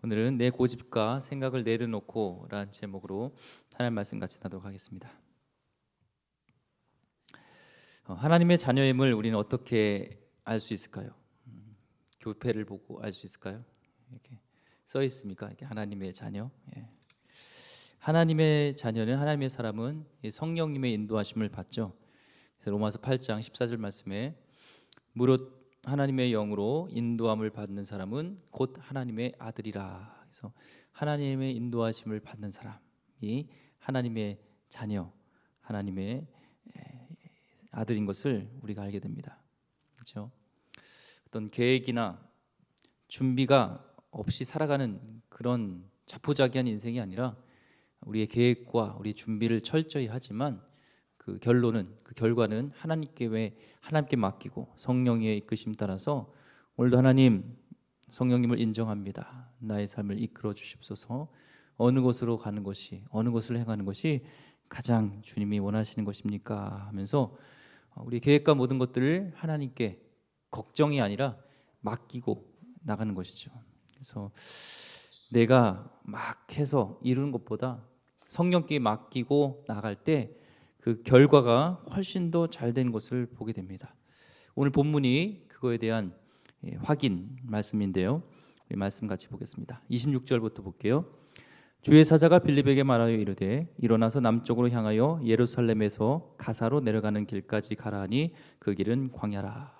오늘은 내 고집과 생각을 내려놓고 라는 제목으로 하나님 말씀 같이 나누도록 하겠습니다. 하나님의 자녀임을 우리는 어떻게 알 수 있을까요? 교패를 보고 알 수 있을까요? 이렇게 써 있습니까? 이렇게 하나님의 자녀. 예. 하나님의 자녀는 하나님의 사람은 성령님의 인도하심을 받죠. 그래서 로마서 8장 14절 말씀에 무릇 하나님의 영으로 인도함을 받는 사람은 곧 하나님의 아들이라. 그래서 하나님의 인도하심을 받는 사람이 하나님의 자녀, 하나님의 아들인 것을 우리가 알게 됩니다. 그렇죠? 어떤 계획이나 준비가 없이 살아가는 그런 자포자기한 인생이 아니라 우리의 계획과 우리의 준비를 철저히 하지만 그 결과는 하나님께 맡기고 성령의 이끄심 따라서 오늘도 하나님 성령님을 인정합니다. 나의 삶을 이끌어 주십소서. 어느 곳으로 가는 것이, 어느 곳을 행하는 것이 가장 주님이 원하시는 것입니까? 하면서 우리 계획과 모든 것들을 하나님께 걱정이 아니라 맡기고 나가는 것이죠. 그래서 내가 막 해서 이루는 것보다 성령께 맡기고 나갈 때 그 결과가 훨씬 더 잘 되는 것을 보게 됩니다. 오늘 본문이 그거에 대한 확인 말씀인데요. 우리 말씀 같이 보겠습니다. 26절부터 볼게요. 주의 사자가 빌립에게 말하여 이르되 일어나서 남쪽으로 향하여 예루살렘에서 가사로 내려가는 길까지 가라 하니 그 길은 광야라.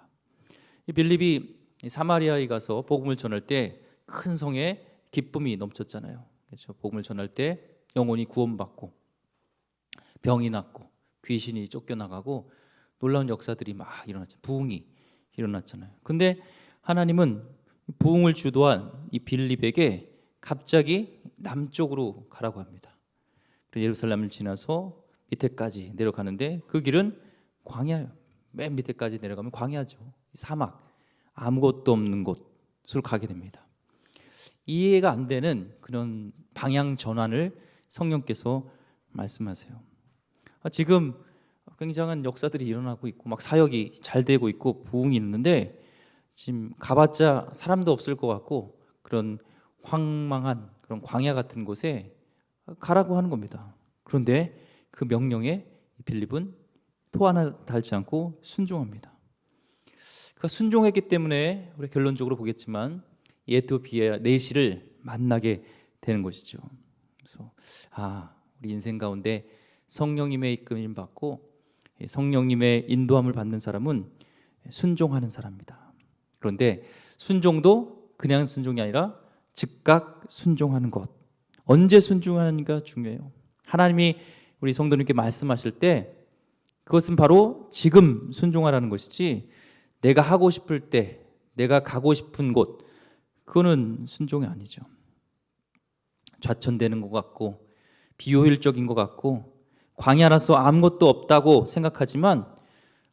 빌립이 사마리아에 가서 복음을 전할 때 큰 성에 기쁨이 넘쳤잖아요. 그렇죠? 복음을 전할 때 영혼이 구원받고 병이 낫고 귀신이 쫓겨나가고 놀라운 역사들이 막 일어났죠. 부흥이 일어났잖아요. 근데 하나님은 부흥을 주도한 이 빌립에게 갑자기 남쪽으로 가라고 합니다. 예루살렘을 지나서 밑에까지 내려가는데 그 길은 광야예요. 맨 밑에까지 내려가면 광야죠. 사막, 아무것도 없는 곳으로 가게 됩니다. 이해가 안 되는 그런 방향 전환을 성령께서 말씀하세요. 지금 굉장한 역사들이 일어나고 있고 막 사역이 잘 되고 있고 부흥이 있는데 지금 가봤자 사람도 없을 것 같고 그런 황망한 그런 광야 같은 곳에 가라고 하는 겁니다. 그런데 그 명령에 빌립은 토 하나 달지 않고 순종합니다. 그가 순종했기 때문에 우리 결론적으로 보겠지만 에티오피아 내시를 만나게 되는 것이죠. 그래서 우리 인생 가운데 성령님의 이끌림 받고 성령님의 인도함을 받는 사람은 순종하는 사람입니다. 그런데 순종도 그냥 순종이 아니라 즉각 순종하는 것. 언제 순종하는가 중요해요. 하나님이 우리 성도님께 말씀하실 때 그것은 바로 지금 순종하라는 것이지 내가 하고 싶을 때 내가 가고 싶은 곳 그거는 순종이 아니죠. 좌천되는 것 같고 비효율적인 것 같고 광야라서 아무것도 없다고 생각하지만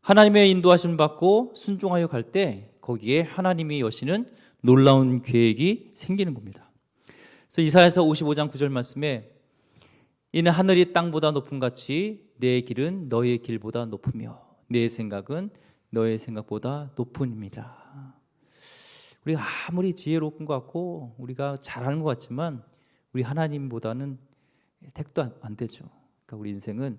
하나님의 인도하심을 받고 순종하여 갈 때 거기에 하나님이 여시는 놀라운 계획이 생기는 겁니다. 그래서 이사야서 55장 9절 말씀에 이는 하늘이 땅보다 높음 같이 내 길은 너의 길보다 높으며 내 생각은 너의 생각보다 높음이라. 우리가 아무리 지혜로운 것 같고 우리가 잘하는 것 같지만 우리 하나님보다는 택도 안 되죠. 그러니까 우리 인생은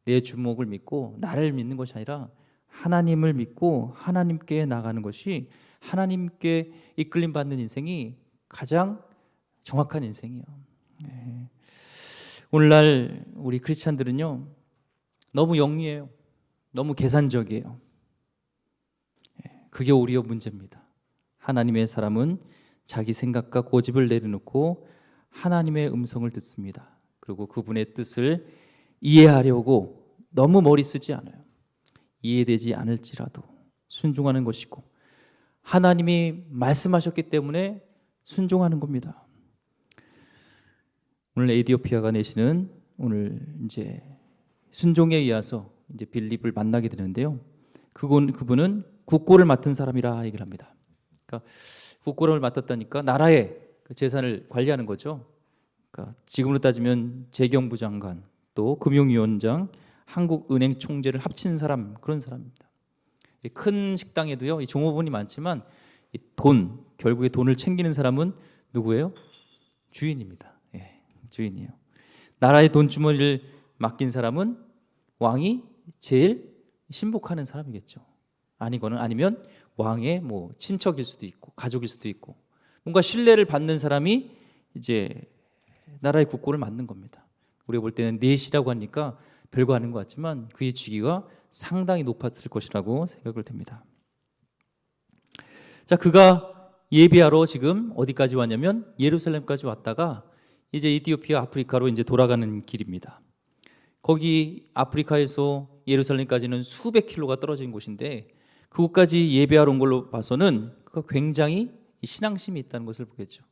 내 주목을 믿고 나를 믿는 것이 아니라 하나님을 믿고 하나님께 나가는 것이 하나님께 이끌림 받는 인생이 가장 정확한 인생이에요. 오늘날 우리 크리스찬들은요 너무 영리해요. 너무 계산적이에요. 그게 오히려 문제입니다. 하나님의 사람은 자기 생각과 고집을 내려놓고 하나님의 음성을 듣습니다. 그리고 그분의 뜻을 이해하려고 너무 머리 쓰지 않아요. 이해되지 않을지라도 순종하는 것이고 하나님이 말씀하셨기 때문에 순종하는 겁니다. 오늘 에티오피아가 내시는 오늘 이제 순종에 의해서 이제 빌립을 만나게 되는데요. 그분은 국고를 맡은 사람이라 얘기를 합니다. 그러니까 국고를 맡았다니까 나라의 재산을 관리하는 거죠. 그러니까 지금으로 따지면 재경부 장관, 또 금융위원장, 한국은행 총재를 합친 사람 그런 사람입니다. 큰 식당에도요, 이 종업원이 많지만 결국에 돈을 챙기는 사람은 누구예요? 주인입니다. 예, 주인이에요. 나라의 돈주머니를 맡긴 사람은 왕이 제일 신복하는 사람이겠죠. 아니면 왕의 뭐 친척일 수도 있고 가족일 수도 있고 뭔가 신뢰를 받는 사람이 이제 나라의 국고를 맡는 겁니다. 우리가 볼 때는 넷이라고 하니까 별거 아닌 것 같지만 그의 직위가 상당히 높았을 것이라고 생각을 됩니다. 자, 그가 예비하러 지금 어디까지 왔냐면 예루살렘까지 왔다가 이제 이디오피아 아프리카로 이제 돌아가는 길입니다. 거기 아프리카에서 예루살렘까지는 수백 킬로가 떨어진 곳인데 그곳까지 예배하러 온 걸로 봐서는 그가 굉장히 신앙심이 있다는 것을 보겠죠.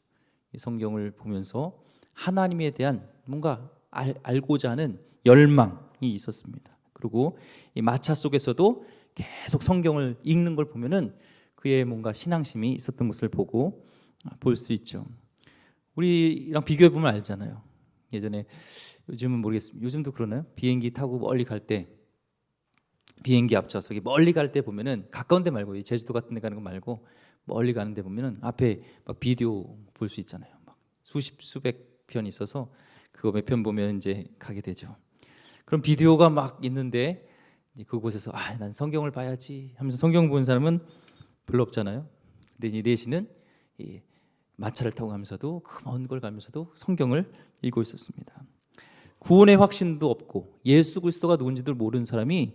이 성경을 보면서 하나님에 대한 뭔가 알고자 하는 열망이 있었습니다. 그리고 이 마차 속에서도 계속 성경을 읽는 걸 보면은 그의 뭔가 신앙심이 있었던 것을 보고 볼 수 있죠. 우리랑 비교해 보면 알잖아요. 예전에 요즘은 모르겠습니다. 요즘도 그러나요? 비행기 타고 멀리 갈 때 비행기 앞좌석에 멀리 갈 때 보면은 가까운 데 말고 제주도 같은 데 가는 거 말고 멀리 가는 데 보면은 앞에 막 비디오 볼 수 있잖아요. 막 수백 편 있어서 그거 몇 편 보면 이제 가게 되죠. 그럼 비디오가 막 있는데 그곳에서 난 성경을 봐야지 하면서 성경 보는 사람은 별로 없잖아요. 근데 이제 내시는 이 마차를 타고 가면서도 그 먼 걸 가면서도 성경을 읽고 있었습니다. 구원의 확신도 없고 예수 그리스도가 누군지도 모르는 사람이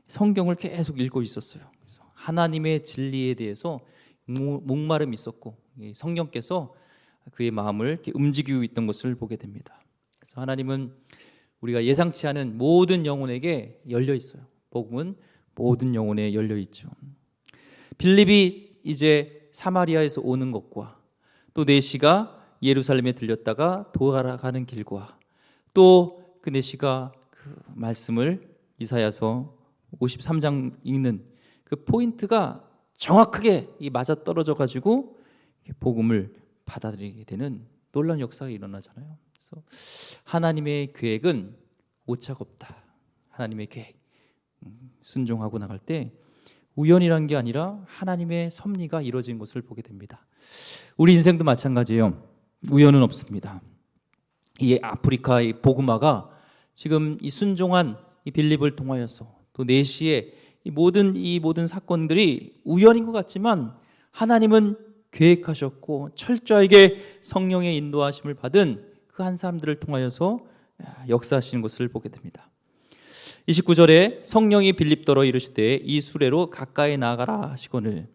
성경을 계속 읽고 있었어요. 그래서 하나님의 진리에 대해서 목마름이 있었고 성령께서 그의 마음을 이렇게 움직이고 있던 것을 보게 됩니다. 그래서 하나님은 우리가 예상치 않은 모든 영혼에게 열려 있어요. 복음은 모든 영혼에 열려 있죠. 빌립이 이제 사마리아에서 오는 것과 또 내시가 예루살렘에 들렸다가 돌아가는 길과 또 그 내시가 그 말씀을 이사야서 53장 읽는 그 포인트가 정확하게 맞아떨어져 가지고 복음을 받아들이게 되는 놀라운 역사가 일어나잖아요. 그래서 하나님의 계획은 오차가 없다. 하나님의 계획 순종하고 나갈 때 우연이란 게 아니라 하나님의 섭리가 이루어진 것을 보게 됩니다. 우리 인생도 마찬가지예요. 우연은 없습니다. 이 아프리카의 복음화가 지금 이 순종한 이 빌립을 통하여서 또 내시의 이 모든 사건들이 우연인 것 같지만 하나님은 계획하셨고 철저하게 성령의 인도하심을 받은 그 한 사람들을 통하여서 역사하시는 것을 보게 됩니다. 29절에 성령이 빌립더러 이르시되 이 수레로 가까이 나가라 하시거늘.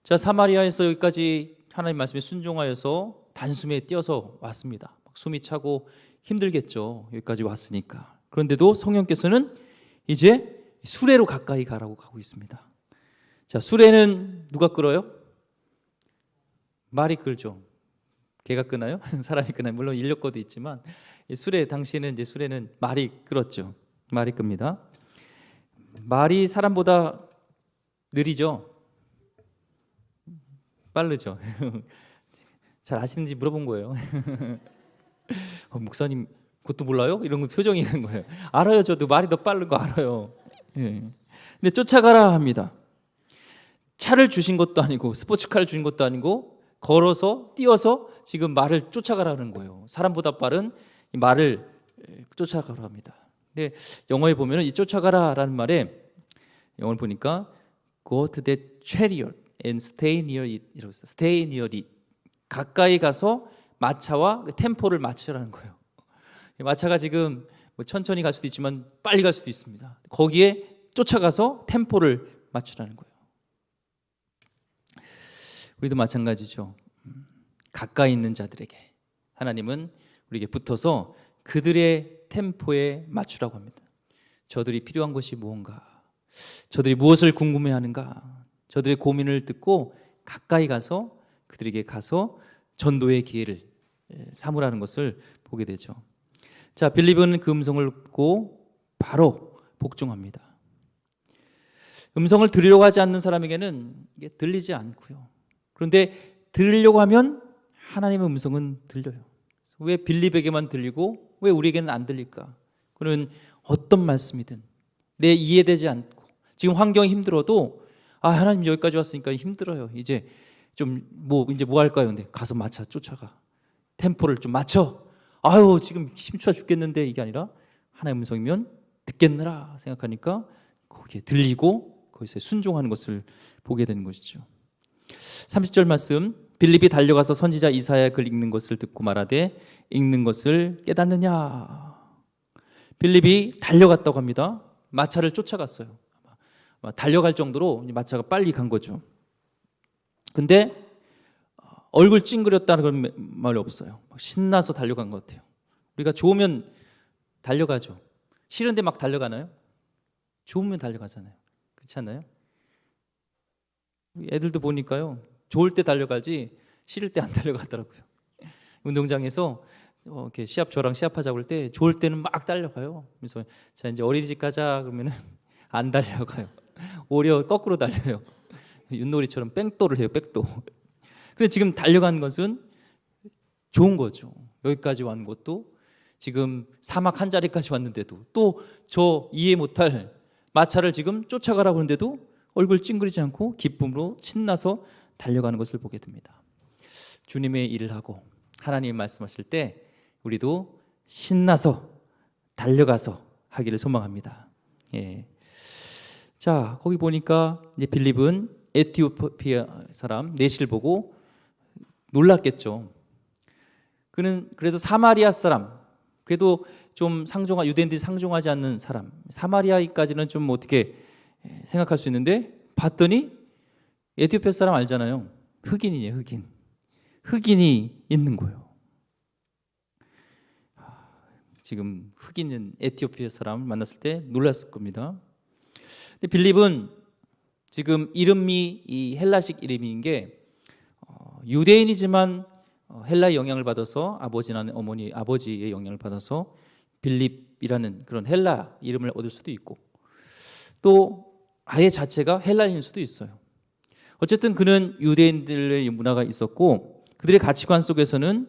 자, 사마리아에서 여기까지 하나님 말씀에 순종하여서 단숨에 뛰어서 왔습니다. 숨이 차고 힘들겠죠. 여기까지 왔으니까. 그런데도 성령께서는 이제 수레로 가까이 가라고 가고 있습니다. 자, 수레는 누가 끌어요? 말이 끌죠. 개가 끄나요? 사람이 끄나요? 물론 인력거도 있지만 당시에는 이제 수레는 말이 끌었죠. 말이 끕니다. 말이 사람보다 느리죠. 빠르죠. 잘 아시는지 물어본 거예요. 목사님 그것도 몰라요? 이런 거 표정이 있는 거예요. 알아요. 저도 말이 더 빠른 거 알아요. 예. 근데 쫓아가라 합니다. 차를 주신 것도 아니고 스포츠카를 주신 것도 아니고 걸어서 뛰어서 지금 말을 쫓아가라는 거예요. 사람보다 빠른 이 말을 쫓아가라 합니다. 근데 영어에 보면은 이 쫓아가라라는 말에 영어를 보니까 go to that chariot and stay near it 이러고 있어요. stay near it. 가까이 가서 마차와 템포를 맞추라는 거예요. 마차가 지금 뭐 천천히 갈 수도 있지만 빨리 갈 수도 있습니다. 거기에 쫓아가서 템포를 맞추라는 거예요. 우리도 마찬가지죠. 가까이 있는 자들에게 하나님은 우리에게 붙어서 그들의 템포에 맞추라고 합니다. 저들이 필요한 것이 무언가, 저들이 무엇을 궁금해하는가, 저들의 고민을 듣고 가까이 가서 그들에게 가서 전도의 기회를 삼으라는 것을 보게 되죠. 자, 빌립은 그 음성을 듣고 바로 복종합니다. 음성을 들으려고 하지 않는 사람에게는 이게 들리지 않고요. 그런데 들으려고 하면 하나님의 음성은 들려요. 왜 빌립에게만 들리고 왜 우리에게는 안 들릴까? 그는 어떤 말씀이든 내 이해되지 않고 지금 환경이 힘들어도 하나님 여기까지 왔으니까 힘들어요. 이제 뭐 할까요? 근데 가서 마차 쫓아가. 템포를 좀 맞춰. 아유 지금 힘추워 죽겠는데 이게 아니라 하나님의 음성이면 듣겠느라 생각하니까 거기에 들리고 거기서 순종하는 것을 보게 되는 것이죠. 30절 말씀, 빌립이 달려가서 선지자 이사야의 글 읽는 것을 듣고 말하되 읽는 것을 깨닫느냐. 빌립이 달려갔다고 합니다. 마차를 쫓아갔어요. 달려갈 정도로 마차가 빨리 간 거죠. 근데 얼굴 찡그렸다는 그런 말이 없어요. 신나서 달려간 것 같아요. 우리가 좋으면 달려가죠. 싫은데 막 달려가나요? 좋으면 달려가잖아요. 그렇지 않나요? 애들도 보니까요, 좋을 때 달려가지 싫을 때 안 달려가더라고요. 운동장에서 이렇게 저랑 시합하자고 할 때 좋을 때는 막 달려가요. 그래서 자 이제 어린이집 가자 그러면은 안 달려가요. 오히려 거꾸로 달려요. 윷놀이처럼 뺑도를 해요. 백도. 근데 지금 달려간 것은 좋은 거죠. 여기까지 왔는 것도, 지금 사막 한 자리까지 왔는데도, 또 저 이해 못할 마차를 지금 쫓아가라고 하는데도 얼굴 찡그리지 않고 기쁨으로 신나서 달려가는 것을 보게 됩니다. 주님의 일을 하고 하나님이 말씀하실 때 우리도 신나서 달려가서 하기를 소망합니다. 예. 자, 거기 보니까 이제 빌립은 에티오피아 사람 내시를 보고 놀랐겠죠. 그는 그래도 사마리아 사람, 그래도 좀 유대인들이 상종하지 않는 사람, 사마리아까지는 좀 어떻게 생각할 수 있는데, 봤더니 에티오피아 사람 알잖아요. 흑인이에요, 흑인이 있는 거예요. 지금 흑인은 에티오피아 사람을 만났을 때 놀랐을 겁니다. 근데 빌립은 지금 이름이 이 헬라식 이름인 게 유대인이지만 헬라의 영향을 받아서 아버지나 어머니, 아버지의 영향을 받아서 빌립이라는 그런 헬라 이름을 얻을 수도 있고, 또 아예 자체가 헬라인일 수도 있어요. 어쨌든 그는 유대인들의 문화가 있었고 그들의 가치관 속에서는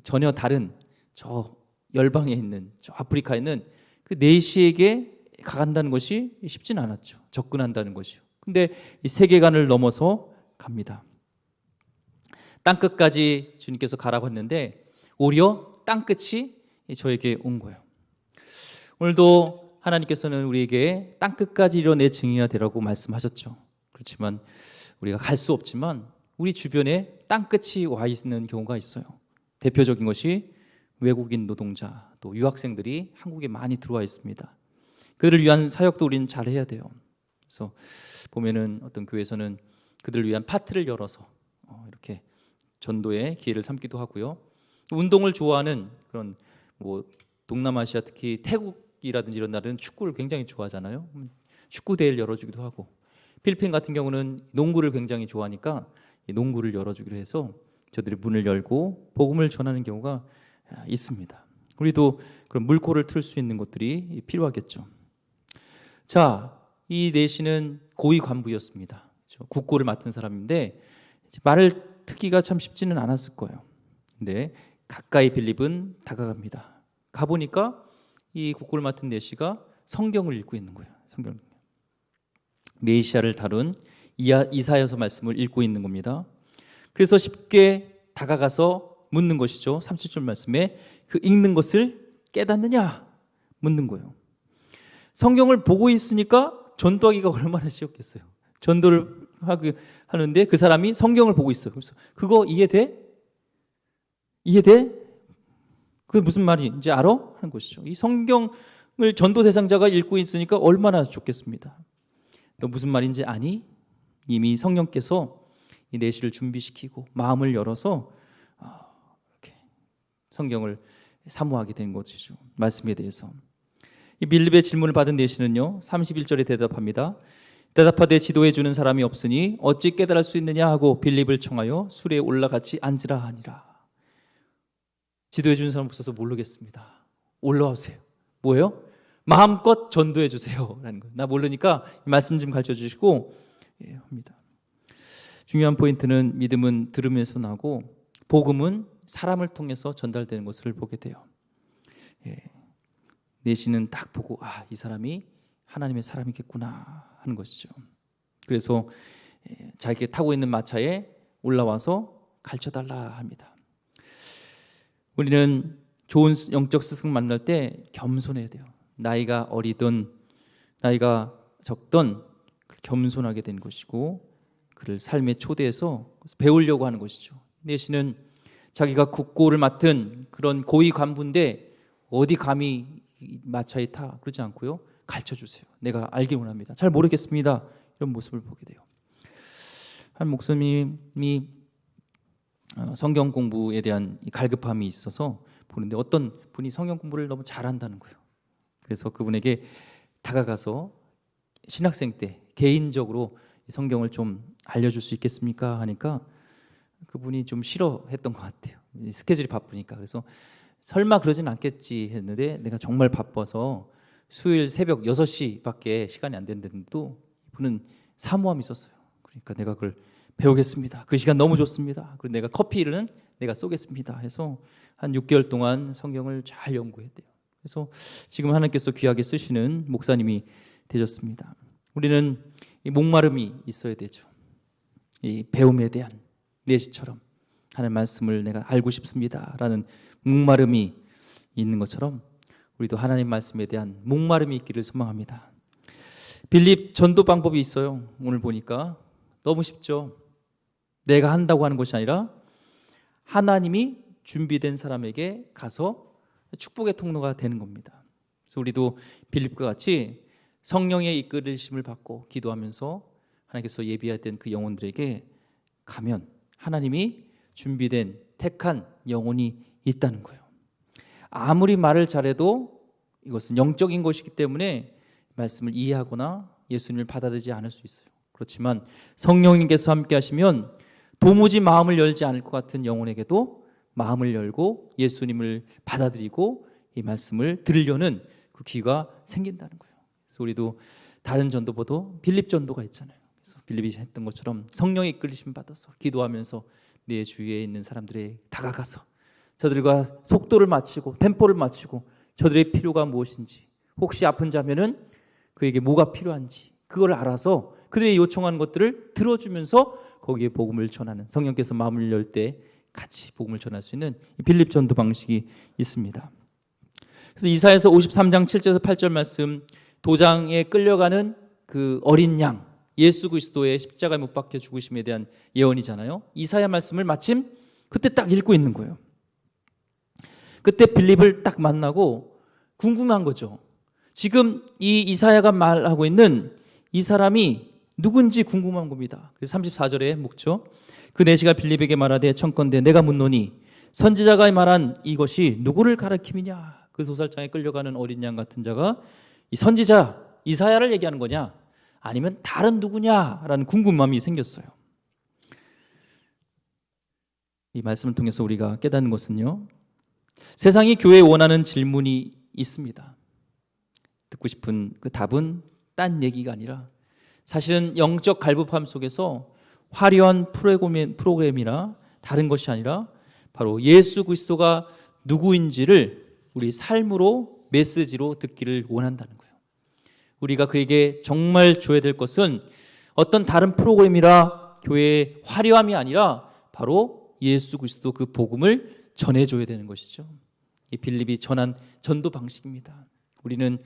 전혀 다른 저 열방에 있는, 저 아프리카에 있는 그 내시에게 가간다는 것이 쉽지는 않았죠. 접근한다는 것이요. 근데 이 세계관을 넘어서 갑니다. 땅끝까지 주님께서 가라고 했는데 오히려 땅끝이 저에게 온 거예요. 오늘도 하나님께서는 우리에게 땅끝까지 이뤄내 증인이 되라고 말씀하셨죠. 그렇지만 우리가 갈 수 없지만 우리 주변에 땅끝이 와 있는 경우가 있어요. 대표적인 것이 외국인 노동자, 또 유학생들이 한국에 많이 들어와 있습니다. 그들을 위한 사역도 우리는 잘 해야 돼요. 그래서 보면은 어떤 교회에서는 그들을 위한 파트를 열어서 이렇게 전도의 기회를 삼기도 하고요. 운동을 좋아하는 그런 동남아시아, 특히 태국이라든지 이런 나라는 축구를 굉장히 좋아하잖아요. 축구 대회를 열어주기도 하고, 필리핀 같은 경우는 농구를 굉장히 좋아하니까 농구를 열어주기로 해서 저들이 문을 열고 복음을 전하는 경우가 있습니다. 우리도 그런 물꼬를 틀 수 있는 것들이 필요하겠죠. 자, 이 내시는 고위 관부였습니다. 국고를 맡은 사람인데 말을 듣기가 참 쉽지는 않았을 거예요. 근데 가까이 빌립은 다가갑니다. 가보니까 이 국고를 맡은 내시가 성경을 읽고 있는 거예요. 성경. 메시아를 다룬 이사야서 말씀을 읽고 있는 겁니다. 그래서 쉽게 다가가서 묻는 것이죠. 37절 말씀에 그 읽는 것을 깨닫느냐 묻는 거예요. 성경을 보고 있으니까 전도하기가 얼마나 쉬웠겠어요. 전도를 하는데 그 사람이 성경을 보고 있어요. 그래서 그거 이해돼? 이해돼? 그게 무슨 말인지 알아? 하는 것이죠. 이 성경을 전도 대상자가 읽고 있으니까 얼마나 좋겠습니다. 또 무슨 말인지 아니? 이미 성령께서 이 내시를 준비시키고 마음을 열어서 이렇게 성경을 사모하게 된 것이죠. 말씀에 대해서. 이 빌립의 질문을 받은 내시는요, 31절에 대답합니다. 대답하되 지도해 주는 사람이 없으니 어찌 깨달을 수 있느냐 하고 빌립을 청하여 수레에 올라같이 앉으라 하니라. 지도해 주는 사람 없어서 모르겠습니다. 올라오세요. 뭐예요? 마음껏 전도해 주세요 라는 거예요. 나 모르니까 말씀 좀 가르쳐 주시고 합니다. 중요한 포인트는 믿음은 들으면서 나고 복음은 사람을 통해서 전달되는 것을 보게 돼요. 내시는 딱 보고 이 사람이 하나님의 사람이겠구나 하는 것이죠. 그래서 자기가 타고 있는 마차에 올라와서 가르쳐달라 합니다. 우리는 좋은 영적 스승 만날 때 겸손해야 돼요. 나이가 어리든 나이가 적든 겸손하게 된 것이고 그를 삶에 초대해서 배우려고 하는 것이죠. 내시는 자기가 국고를 맡은 그런 고위 간부인데 어디 감히 마차에 타 그러지 않고요. 가르쳐주세요. 내가 알기 원합니다. 잘 모르겠습니다. 이런 모습을 보게 돼요. 한 목사님이 성경 공부에 대한 갈급함이 있어서 보는데 어떤 분이 성경 공부를 너무 잘한다는 거예요. 그래서 그분에게 다가가서 신학생 때 개인적으로 성경을 좀 알려줄 수 있겠습니까? 하니까 그분이 좀 싫어했던 것 같아요. 스케줄이 바쁘니까. 그래서 설마 그러진 않겠지 했는데 내가 정말 바빠서 수요일 새벽 6시밖에 시간이 안 된다는데도 이분은 사모함이 있었어요. 그러니까 내가 그걸 배우겠습니다. 그 시간 너무 좋습니다. 그리고 내가 커피는 내가 쏘겠습니다 해서 한 6개월 동안 성경을 잘 연구했대요. 그래서 지금 하나님께서 귀하게 쓰시는 목사님이 되셨습니다. 우리는 이 목마름이 있어야 되죠. 이 배움에 대한 내시처럼 하나님 말씀을 내가 알고 싶습니다라는 목마름이 있는 것처럼 우리도 하나님 말씀에 대한 목마름이 있기를 소망합니다. 빌립 전도 방법이 있어요. 오늘 보니까 너무 쉽죠. 내가 한다고 하는 것이 아니라 하나님이 준비된 사람에게 가서 축복의 통로가 되는 겁니다. 그래서 우리도 빌립과 같이 성령의 이끌으심을 받고 기도하면서 하나님께서 예비하던 그 영혼들에게 가면 하나님이 준비된 택한 영혼이 있다는 거예요. 아무리 말을 잘해도 이것은 영적인 것이기 때문에 말씀을 이해하거나 예수님을 받아들이지 않을 수 있어요. 그렇지만 성령님께서 함께 하시면 도무지 마음을 열지 않을 것 같은 영혼에게도 마음을 열고 예수님을 받아들이고 이 말씀을 들으려는 그 귀가 생긴다는 거예요. 그래서 우리도 다른 전도보다 빌립 전도가 있잖아요. 그래서 빌립이 했던 것처럼 성령의 이끌리심 받아서 기도하면서 내 주위에 있는 사람들에 다가가서 저들과 속도를 맞추고 템포를 맞추고 저들의 필요가 무엇인지 혹시 아픈 자면은 그에게 뭐가 필요한지 그걸 알아서 그들이 요청하는 것들을 들어주면서 거기에 복음을 전하는 성령께서 마음을 열 때 같이 복음을 전할 수 있는 빌립 전도 방식이 있습니다. 그래서 이사야서 53장 7절에서 8절 말씀 도장에 끌려가는 그 어린 양 예수 그리스도의 십자가에 못 박혀 죽으심에 대한 예언이잖아요. 이사야 말씀을 마침 그때 딱 읽고 있는 거예요. 그때 빌립을 딱 만나고 궁금한 거죠. 지금 이 이사야가 말하고 있는 이 사람이 누군지 궁금한 겁니다. 그래서 34절에 묵죠. 그 내시가 빌립에게 말하되 청컨대 내가 묻노니 선지자가 말한 이것이 누구를 가리킴이냐. 그 도살장에 끌려가는 어린 양 같은 자가 이 선지자 이사야를 얘기하는 거냐 아니면 다른 누구냐라는 궁금함이 생겼어요. 이 말씀을 통해서 우리가 깨닫는 것은요, 세상이 교회에 원하는 질문이 있습니다. 듣고 싶은 그 답은 딴 얘기가 아니라 사실은 영적 갈급함 속에서 화려한 프로그램이나 다른 것이 아니라 바로 예수 그리스도가 누구인지를 우리 삶으로 메시지로 듣기를 원한다는 거예요. 우리가 그에게 정말 줘야 될 것은 어떤 다른 프로그램이라 교회의 화려함이 아니라 바로 예수 그리스도 그 복음을 전해줘야 되는 것이죠. 이 빌립이 전한 전도 방식입니다. 우리는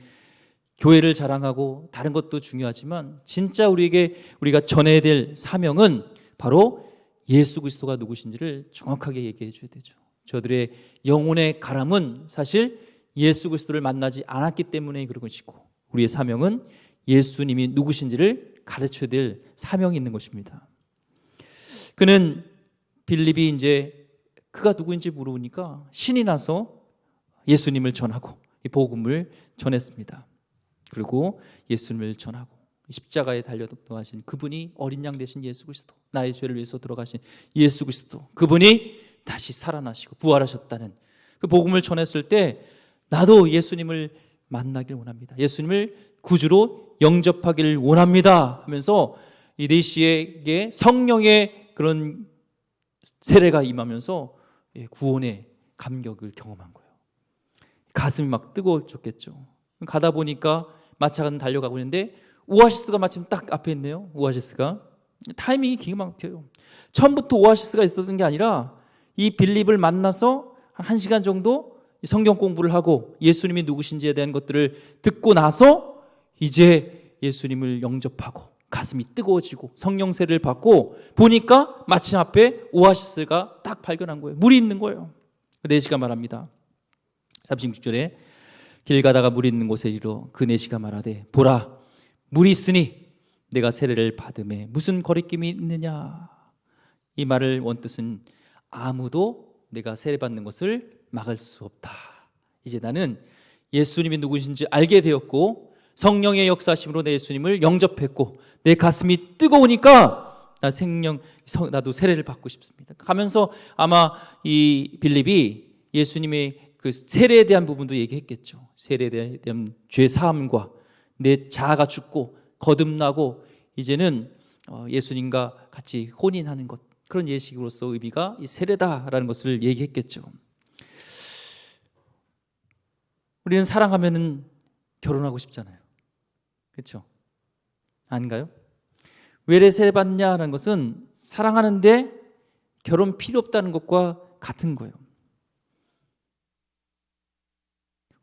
교회를 자랑하고 다른 것도 중요하지만 진짜 우리가 전해야 될 사명은 바로 예수 그리스도가 누구신지를 정확하게 얘기해 줘야 되죠. 저들의 영혼의 가람은 사실 예수 그리스도를 만나지 않았기 때문에 그런 것이고 우리의 사명은 예수님이 누구신지를 가르쳐야 될 사명이 있는 것입니다. 그는 빌립이 이제 그가 누구인지 물어보니까 신이 나서 예수님을 전하고 이 복음을 전했습니다. 그리고 예수님을 전하고 십자가에 달려 돌아가신 그분이 어린 양 되신 예수 그리스도, 나의 죄를 위해서 들어가신 예수 그리스도, 그분이 다시 살아나시고 부활하셨다는 그 복음을 전했을 때 나도 예수님을 만나길 원합니다. 예수님을 구주로 영접하기를 원합니다 하면서 이 네시에게 성령의 그런 세례가 임하면서 구원의 감격을 경험한 거예요. 가슴이 막 뜨거워졌겠죠. 가다 보니까 마차가 달려가고 있는데 오아시스가 마침 딱 앞에 있네요. 오아시스가 타이밍이 기가 막혀요. 처음부터 오아시스가 있었던 게 아니라 이 빌립을 만나서 한 1시간 정도 성경 공부를 하고 예수님이 누구신지에 대한 것들을 듣고 나서 이제 예수님을 영접하고 가슴이 뜨거워지고 성령 세례를 받고 보니까 마침 앞에 오아시스가 딱 발견한 거예요. 물이 있는 거예요. 4시가 말합니다. 36절에 길 가다가 물이 있는 곳에 이르러 그 4시가 말하되 보라 물이 있으니 내가 세례를 받음에 무슨 거리낌이 있느냐. 이 말을 원뜻은 아무도 내가 세례받는 것을 막을 수 없다. 이제 나는 예수님이 누구신지 알게 되었고 성령의 역사심으로 내 예수님을 영접했고 내 가슴이 뜨거우니까 나도 세례를 받고 싶습니다. 가면서 아마 이 빌립이 예수님의 그 세례에 대한 부분도 얘기했겠죠. 세례에 대한 죄 사함과 내 자아가 죽고 거듭나고 이제는 예수님과 같이 혼인하는 것, 그런 예식으로서 의미가 이 세례다라는 것을 얘기했겠죠. 우리는 사랑하면은 결혼하고 싶잖아요. 그렇죠? 아닌가요? 왜 세례 받냐는 것은 사랑하는데 결혼 필요 없다는 것과 같은 거예요.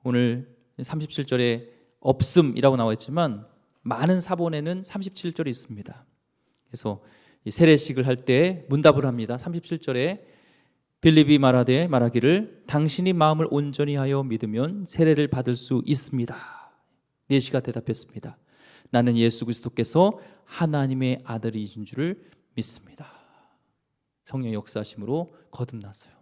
오늘 37절에 없음이라고 나와 있지만 많은 사본에는 37절이 있습니다. 그래서 세례식을 할 때 문답을 합니다. 37절에 빌립이 말하기를 당신이 마음을 온전히 하여 믿으면 세례를 받을 수 있습니다. 4시가 대답했습니다. 나는 예수 그리스도께서 하나님의 아들이신 줄을 믿습니다. 성령 역사하심으로 거듭났어요.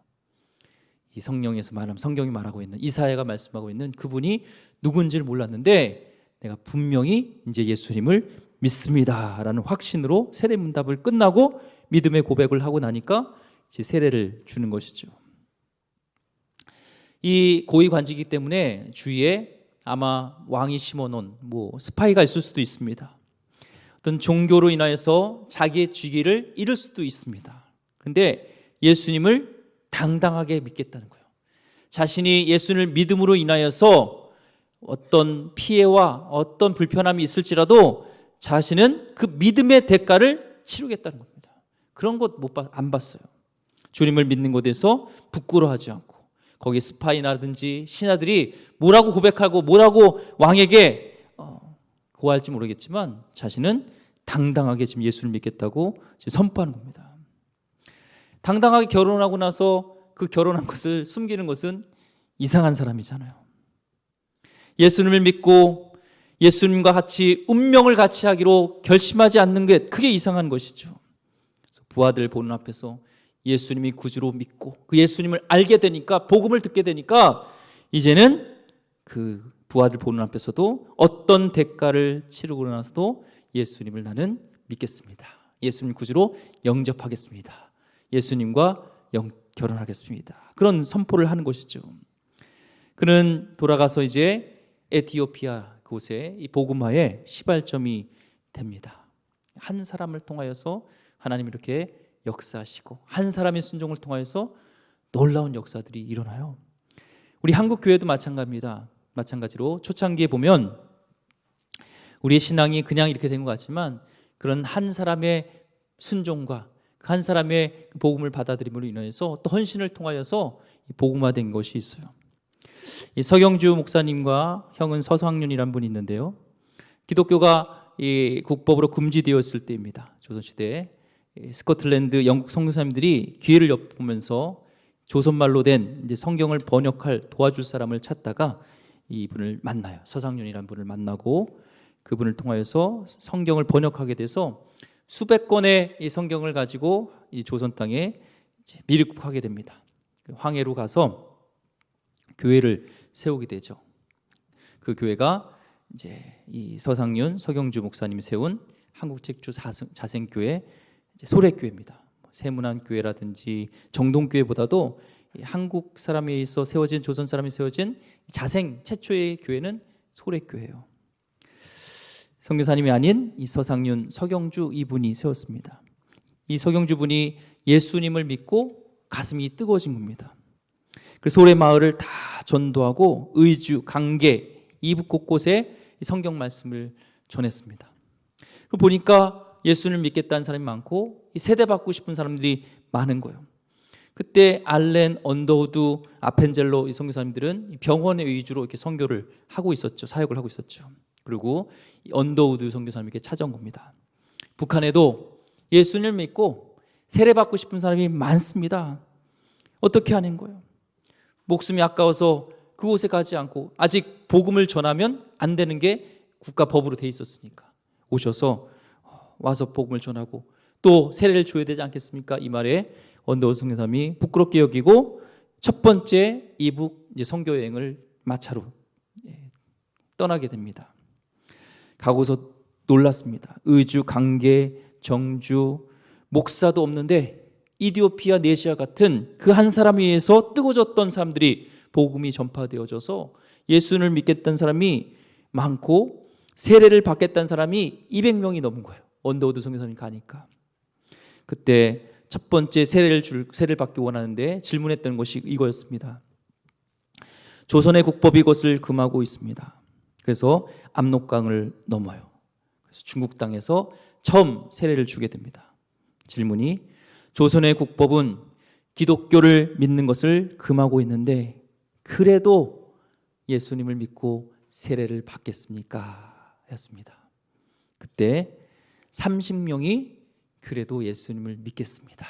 이 성령에서 말하면 성경이 말하고 있는 이사야가 말씀하고 있는 그분이 누군지를 몰랐는데 내가 분명히 이제 예수님을 믿습니다라는 확신으로 세례 문답을 끝나고 믿음의 고백을 하고 나니까 이제 세례를 주는 것이죠. 이 고위 관직이기 때문에 주위에 아마 왕이 심어놓은 스파이가 있을 수도 있습니다. 어떤 종교로 인하여서 자기의 직위를 잃을 수도 있습니다. 그런데 예수님을 당당하게 믿겠다는 거예요. 자신이 예수님을 믿음으로 인하여서 어떤 피해와 어떤 불편함이 있을지라도 자신은 그 믿음의 대가를 치르겠다는 겁니다. 그런 것 안 봤어요. 주님을 믿는 것에서 부끄러워하지 않고 거기 스파이나든지 신하들이 뭐라고 고백하고 뭐라고 왕에게 고할지 모르겠지만 자신은 당당하게 지금 예수를 믿겠다고 선포하는 겁니다. 당당하게 결혼하고 나서 그 결혼한 것을 숨기는 것은 이상한 사람이잖아요. 예수님을 믿고 예수님과 같이 운명을 같이 하기로 결심하지 않는 게 그게 이상한 것이죠. 그래서 부하들 보는 앞에서 예수님이 구주로 믿고 그 예수님을 알게 되니까 복음을 듣게 되니까 이제는 그 부하들 보는 앞에서도 어떤 대가를 치르고 나서도 예수님을 나는 믿겠습니다. 예수님 구주로 영접하겠습니다. 예수님과 결혼하겠습니다. 그런 선포를 하는 것이죠. 그는 돌아가서 이제 에티오피아 곳에 이 복음화의 시발점이 됩니다. 한 사람을 통하여서 하나님이 이렇게 역사하시고 한 사람의 순종을 통하여서 놀라운 역사들이 일어나요. 우리 한국 교회도 마찬가지로 초창기에 보면 우리의 신앙이 그냥 이렇게 된 것 같지만 그런 한 사람의 순종과 한 사람의 복음을 받아들임으로 인해서 또 헌신을 통하여서 복음화된 것이 있어요. 이 서경주 목사님과 형은 서상윤이라는 분이 있는데요. 기독교가 이 국법으로 금지되었을 때입니다. 조선시대에 스코틀랜드 영국 선교사님들이 기회를 엿보면서 조선말로 된 이제 성경을 번역할 도와줄 사람을 찾다가 이분을 만나요. 서상윤이라는 분을 만나고 그분을 통하여서 성경을 번역하게 돼서 수백 권의 이 성경을 가지고 이 조선 땅에 이제 미륵하게 됩니다. 황해로 가서 교회를 세우게 되죠. 그 교회가 이제 이 서상윤, 서경주 목사님이 세운 한국 최초 자생교회 소래교회입니다. 세문안교회라든지 정동교회보다도 한국 사람에 있어 세워진 조선 사람이 세워진 자생 최초의 교회는 소래교회예요. 선교사님이 아닌 이 서상윤, 서경주 이분이 세웠습니다. 이 서경주 분이 예수님을 믿고 가슴이 뜨거워진 겁니다. 그래서 소래 마을을 다 전도하고 의주, 강계, 이북 곳곳에 성경 말씀을 전했습니다. 그리고 보니까 예수님을 믿겠다는 사람이 많고 세대받고 싶은 사람들이 많은 거예요. 그때 알렌, 언더우드, 아펜젤로 이 선교사님들은 병원의 위주로 이렇게 선교를 하고 있었죠. 사역을 하고 있었죠. 그리고 언더우드 선교사님에게 찾아온 겁니다. 북한에도 예수님을 믿고 세례받고 싶은 사람이 많습니다. 어떻게 하는 거예요? 목숨이 아까워서 그곳에 가지 않고 아직 복음을 전하면 안 되는 게 국가 법으로 돼 있었으니까 오셔서 와서 복음을 전하고 또 세례를 줘야 되지 않겠습니까? 이 말에 언더우드 선교사님이 부끄럽게 여기고 첫 번째 이북 선교 여행을 마차로 떠나게 됩니다. 가고서 놀랐습니다. 의주, 강계, 정주, 목사도 없는데 이디오피아, 네시아 같은 그 한 사람에 의해서 뜨거워졌던 사람들이 복음이 전파되어져서 예수를 믿겠다는 사람이 많고 세례를 받겠다는 사람이 200명이 넘은 거예요. 언더우드 선교사님이 가니까. 그때 첫 번째 세례를 받기 원하는데 질문했던 것이 이거였습니다. 조선의 국법이 이것을 금하고 있습니다. 그래서 압록강을 넘어요. 그래서 중국 땅에서 처음 세례를 주게 됩니다. 질문이 조선의 국법은 기독교를 믿는 것을 금하고 있는데 그래도 예수님을 믿고 세례를 받겠습니까? 였습니다. 그때 30명이 그래도 예수님을 믿겠습니다.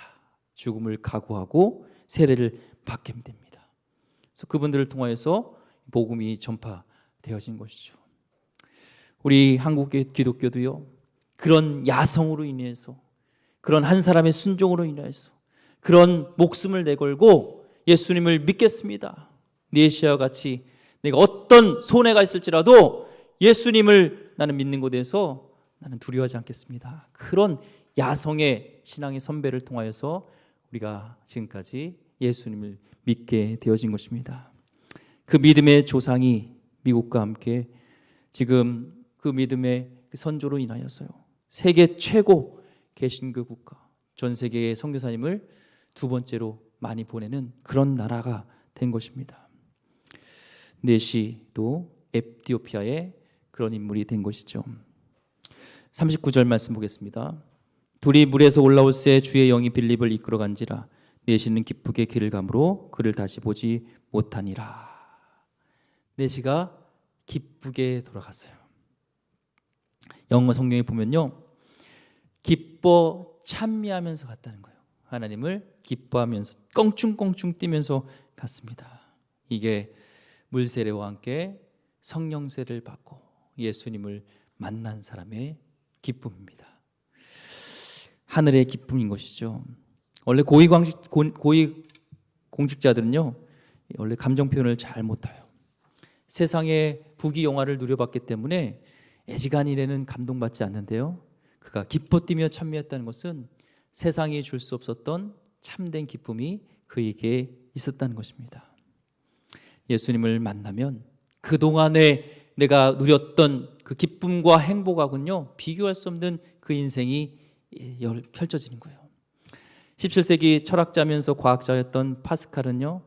죽음을 각오하고 세례를 받게 됩니다. 그래서 그분들을 통하여서 복음이 전파되어진 것이죠. 우리 한국 기독교도요. 그런 야성으로 인해서 그런 한 사람의 순종으로 인해서 그런 목숨을 내걸고 예수님을 믿겠습니다. 네시아와 같이 내가 어떤 손해가 있을지라도 예수님을 나는 믿는 것에 대해서 나는 두려워하지 않겠습니다. 그런 야성의 신앙의 선배를 통하여서 우리가 지금까지 예수님을 믿게 되어진 것입니다. 그 믿음의 조상이 미국과 함께 지금 그 믿음의 선조로 인하여서요 세계 최고 개신교 국가, 전 세계의 선교사님을 두 번째로 많이 보내는 그런 나라가 된 것입니다. 네시도 에티오피아의 그런 인물이 된 것이죠. 39절 말씀 보겠습니다. 둘이 물에서 올라올새 주의 영이 빌립을 이끌어간지라 네시는 기쁘게 길을 가므로 그를 다시 보지 못하니라. 네시가 기쁘게 돌아갔어요. 영어 성경에 보면요 기뻐 찬미하면서 갔다는 거예요. 하나님을 기뻐하면서 껑충껑충 뛰면서 갔습니다. 이게 물세례와 함께 성령세를 받고 예수님을 만난 사람의 기쁨입니다. 하늘의 기쁨인 것이죠. 원래 고위 공직자들은요 원래 감정 표현을 잘 못해요. 세상의 부귀 영화를 누려봤기 때문에 애지간히는 감동받지 않는데요 그가 기뻐 뛰며 찬미했다는 것은 세상이 줄 수 없었던 참된 기쁨이 그에게 있었다는 것입니다. 예수님을 만나면 그동안에 내가 누렸던 그 기쁨과 행복하군요 비교할 수 없는 그 인생이 펼쳐지는 거예요. 17세기 철학자면서 과학자였던 파스칼은요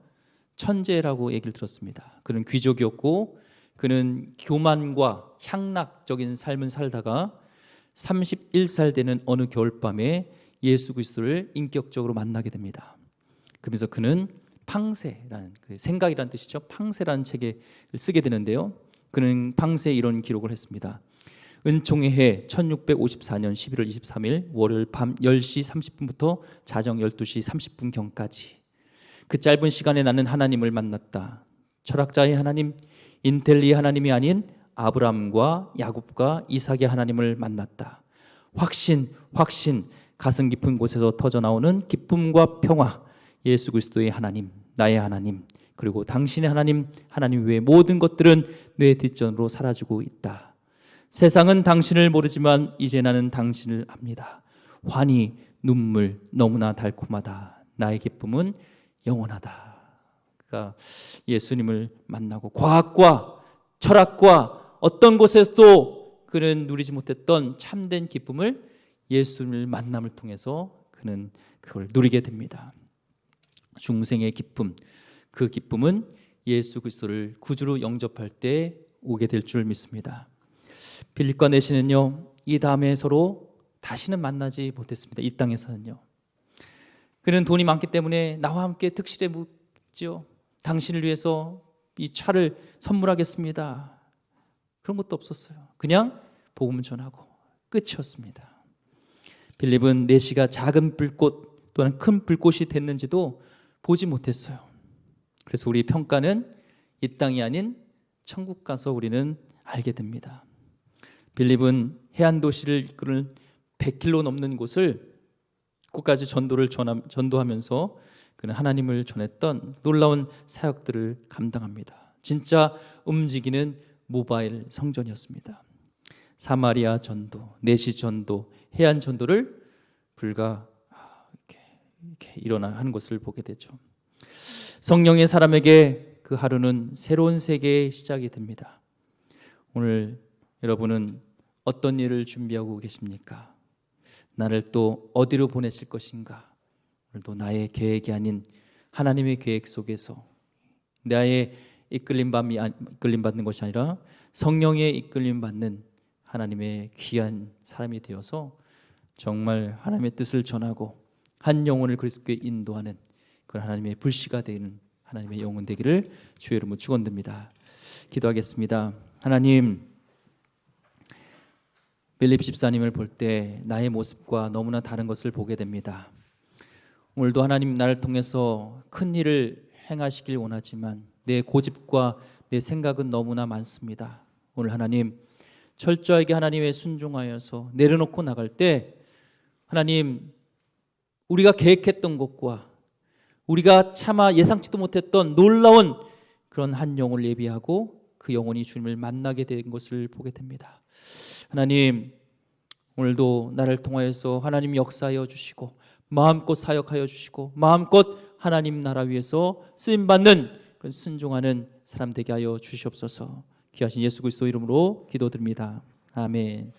천재라고 얘기를 들었습니다. 그는 귀족이었고 그는 교만과 향락적인 삶을 살다가 31살 되는 어느 겨울밤에 예수 그리스도를 인격적으로 만나게 됩니다. 그러면서 그는 팡세라는 그 생각이라는 뜻이죠. 팡세라는 책을 쓰게 되는데요. 그는 팡세 이런 기록을 했습니다. 은총의 해 1654년 11월 23일 월요일 밤 10시 30분부터 자정 12시 30분경까지 그 짧은 시간에 나는 하나님을 만났다. 철학자의 하나님, 인텔리의 하나님이 아닌 아브라함과 야곱과 이삭의 하나님을 만났다. 확신, 가슴 깊은 곳에서 터져나오는 기쁨과 평화, 예수 그리스도의 하나님, 나의 하나님, 그리고 당신의 하나님 외의 모든 것들은 내 뒷전으로 사라지고 있다. 세상은 당신을 모르지만 이제 나는 당신을 압니다. 환희, 눈물, 너무나 달콤하다. 나의 기쁨은 영원하다. 그러니까 예수님을 만나고 과학과 철학과 어떤 곳에서도 그는 누리지 못했던 참된 기쁨을 예수님을 만남을 통해서 그는 그걸 누리게 됩니다. 중생의 기쁨, 그 기쁨은 예수 그리스도를 구주로 영접할 때 오게 될 줄 믿습니다. 빌립과 네시는요 이 다음에 서로 다시는 만나지 못했습니다. 이 땅에서는요. 그는 돈이 많기 때문에 나와 함께 득실에 묻지요. 당신을 위해서 이 차를 선물하겠습니다. 그런 것도 없었어요. 그냥 복음을 전하고 끝이었습니다. 빌립은 내시가 작은 불꽃 또는 큰 불꽃이 됐는지도 보지 못했어요. 그래서 우리 평가는 이 땅이 아닌 천국 가서 우리는 알게 됩니다. 빌립은 해안 도시를 이끄는 100km 넘는 곳을 끝까지 전도하면서 그는 하나님을 전했던 놀라운 사역들을 감당합니다. 진짜 움직이는 모바일 성전이었습니다. 사마리아 전도, 내시 전도, 해안 전도를 불과 이렇게 일어나는 것을 보게 되죠. 성령의 사람에게 그 하루는 새로운 세계의 시작이 됩니다. 오늘 여러분은 어떤 일을 준비하고 계십니까? 나를 또 어디로 보내실 것인가? 오늘도 나의 계획이 아닌 하나님의 계획 속에서 나의 이끌림 받는 것이 아니라 성령의 이끌림 받는 하나님의 귀한 사람이 되어서 정말 하나님의 뜻을 전하고 한 영혼을 그리스도께 인도하는 그런 하나님의 불씨가 되는 하나님의 영혼 되기를 주의 이름으로 축원드립니다. 기도하겠습니다. 하나님, 빌립 집사님을 볼 때 나의 모습과 너무나 다른 것을 보게 됩니다. 오늘도 하나님 나를 통해서 큰 일을 행하시길 원하지만 내 고집과 내 생각은 너무나 많습니다. 오늘 하나님 철저하게 하나님의 순종하여서 내려놓고 나갈 때 하나님 우리가 계획했던 것과 우리가 차마 예상치도 못했던 놀라운 그런 한 영혼을 예비하고 그 영혼이 주님을 만나게 된 것을 보게 됩니다. 하나님 오늘도 나를 통하여서 하나님 역사하여 주시고 마음껏 사역하여 주시고 마음껏 하나님 나라 위해서 쓰임받는 그런 순종하는 사람 되게 하여 주시옵소서. 귀하신 예수 그리스도 이름으로 기도드립니다. 아멘.